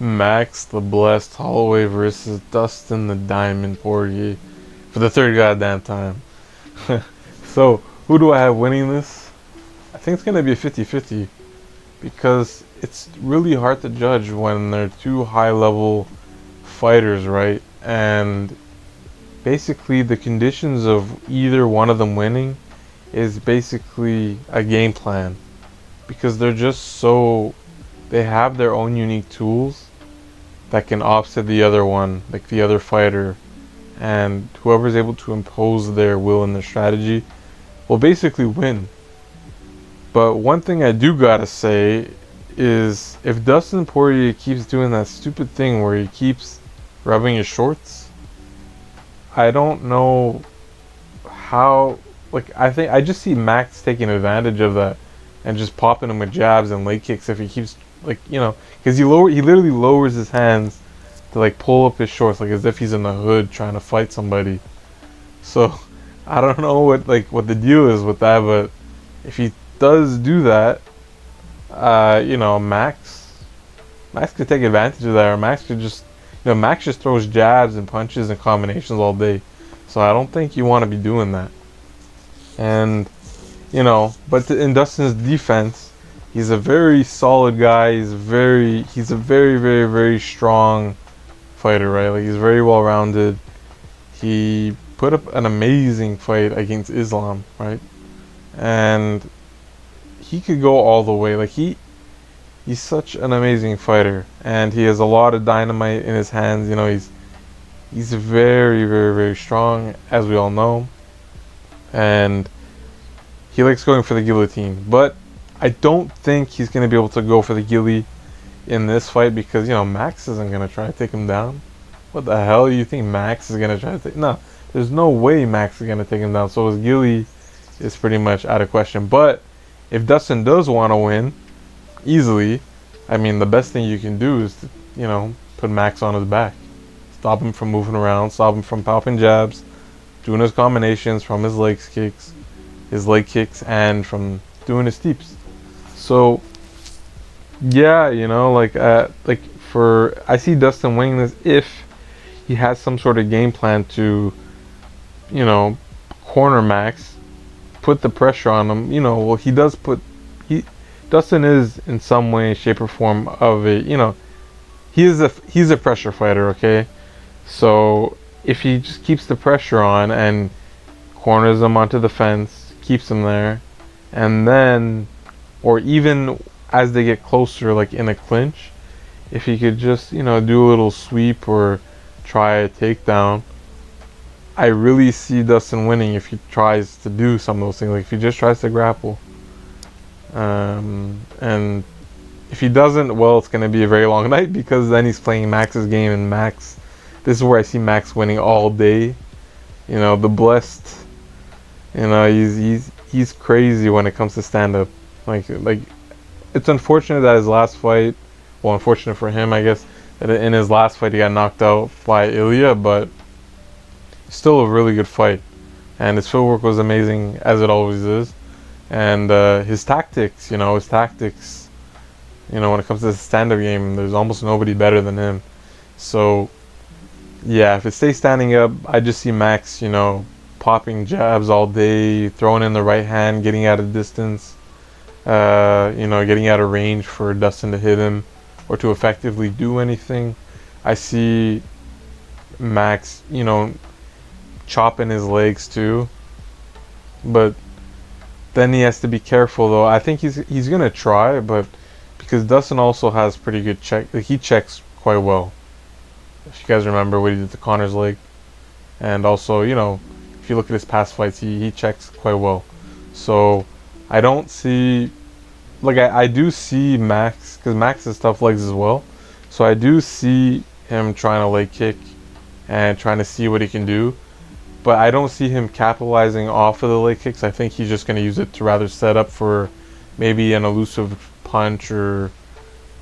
Max the Blessed Holloway versus Dustin the Diamond Poirier for the third goddamn time. So, who do I have winning this? I think it's going to be a 50-50 because it's really hard to judge when they're two high-level fighters, right? And basically the conditions of either one of them winning is basically a game plan because they're just so, they have their own unique tools that can offset the other one, like the other fighter, and whoever's able to impose their will and their strategy will basically win. But one thing I do gotta say is if Dustin Poirier keeps doing that stupid thing where he keeps rubbing his shorts, I don't know how, like, I think I just see Max taking advantage of that and just popping him with jabs and leg kicks if he keeps, like, because he literally lowers his hands to like pull up his shorts, like as if he's in the hood trying to fight somebody. So I don't know what the deal is with that, but if he does do that, Max could take advantage of that, or Max could just, Max just throws jabs and punches and combinations all day. So I don't think you want to be doing that. And but in Dustin's defense, he's a very solid guy. He's a very, very, very strong fighter, right? Like, he's very well rounded. He put up an amazing fight against Islam, right? And he could go all the way. Like, he's such an amazing fighter, and he has a lot of dynamite in his hands. He's very, very, very strong, as we all know, and he likes going for the guillotine. But I don't think he's going to be able to go for the ghillie in this fight because, Max isn't going to try to take him down. What the hell do you think Max is going to try to take? No, there's no way Max is going to take him down. So his ghillie is pretty much out of question. But if Dustin does want to win easily, I mean, the best thing you can do is to, put Max on his back. Stop him from moving around. Stop him from popping jabs, doing his combinations from his leg kicks, and from doing his steeps. So, yeah, I see Dustin winning this if he has some sort of game plan to, corner Max, put the pressure on him. Well, Dustin is in some way, shape, or form of a, he's a pressure fighter, okay? So if he just keeps the pressure on and corners him onto the fence, keeps him there, and then, or even as they get closer, like in a clinch, if he could just, do a little sweep or try a takedown, I really see Dustin winning if he tries to do some of those things. Like if he just tries to grapple. And if he doesn't, well, it's going to be a very long night because then he's playing Max's game, and this is where I see Max winning all day. The Blessed, he's crazy when it comes to stand-up. Like it's unfortunate that his last fight, well, unfortunate for him, I guess, that in his last fight he got knocked out by Ilya, but still a really good fight. And his footwork was amazing, as it always is. And his tactics, when it comes to the stand-up game, there's almost nobody better than him. So, yeah, if it stays standing up, I just see Max, popping jabs all day, throwing in the right hand, getting out of distance, getting out of range for Dustin to hit him or to effectively do anything. I see Max, chopping his legs too, but then he has to be careful though. I think he's gonna try, but because Dustin also has pretty good check, like he checks quite well. If you guys remember what he did to Connor's leg, and also if you look at his past fights, he checks quite well. So I don't see, I do see Max, because Max has tough legs as well. So I do see him trying to leg kick and trying to see what he can do. But I don't see him capitalizing off of the leg kicks. I think he's just going to use it to rather set up for maybe an elusive punch, or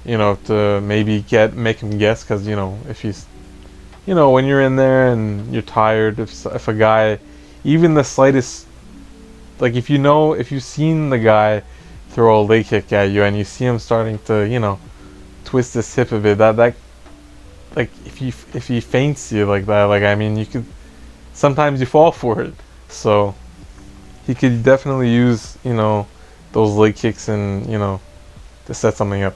to maybe make him guess. Because if he's, when you're in there and you're tired, if a guy, even the slightest, like if you've seen the guy throw a leg kick at you and you see him starting to twist his hip a bit, that like if he feints you like that, like I mean, you could sometimes you fall for it. So he could definitely use those leg kicks and to set something up.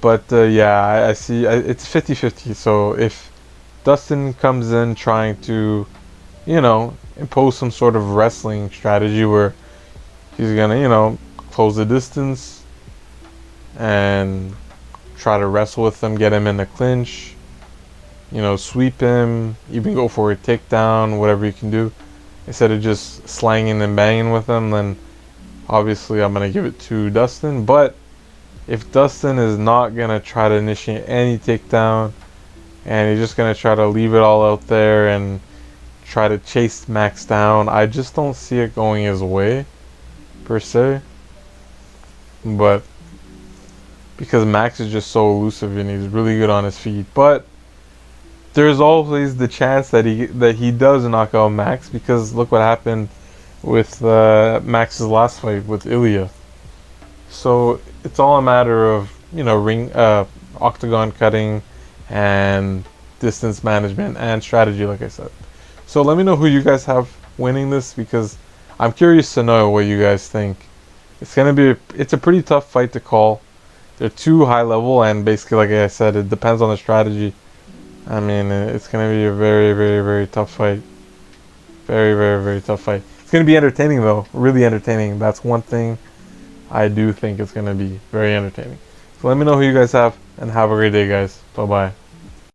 But yeah, I see it's 50-50. So if Dustin comes in trying to impose some sort of wrestling strategy where he's gonna close the distance and try to wrestle with him, get him in the clinch, sweep him, even go for a takedown, whatever you can do, instead of just slanging and banging with him, then obviously I'm going to give it to Dustin. But if Dustin is not going to try to initiate any takedown and he's just going to try to leave it all out there and try to chase Max down, I just don't see it going his way, per se. But because Max is just so elusive and he's really good on his feet. But there's always the chance that he does knock out Max, because look what happened with Max's last fight with Ilya. So it's all a matter of octagon cutting and distance management and strategy, like I said. So let me know who you guys have winning this, because I'm curious to know what you guys think. It's a pretty tough fight to call. They're too high level, and basically, like I said, it depends on the strategy. I mean, it's going to be a very, very, very tough fight. Very, very, very tough fight. It's going to be entertaining, though. Really entertaining. That's one thing I do think it's going to be very entertaining. So let me know who you guys have, and have a great day, guys. Bye-bye.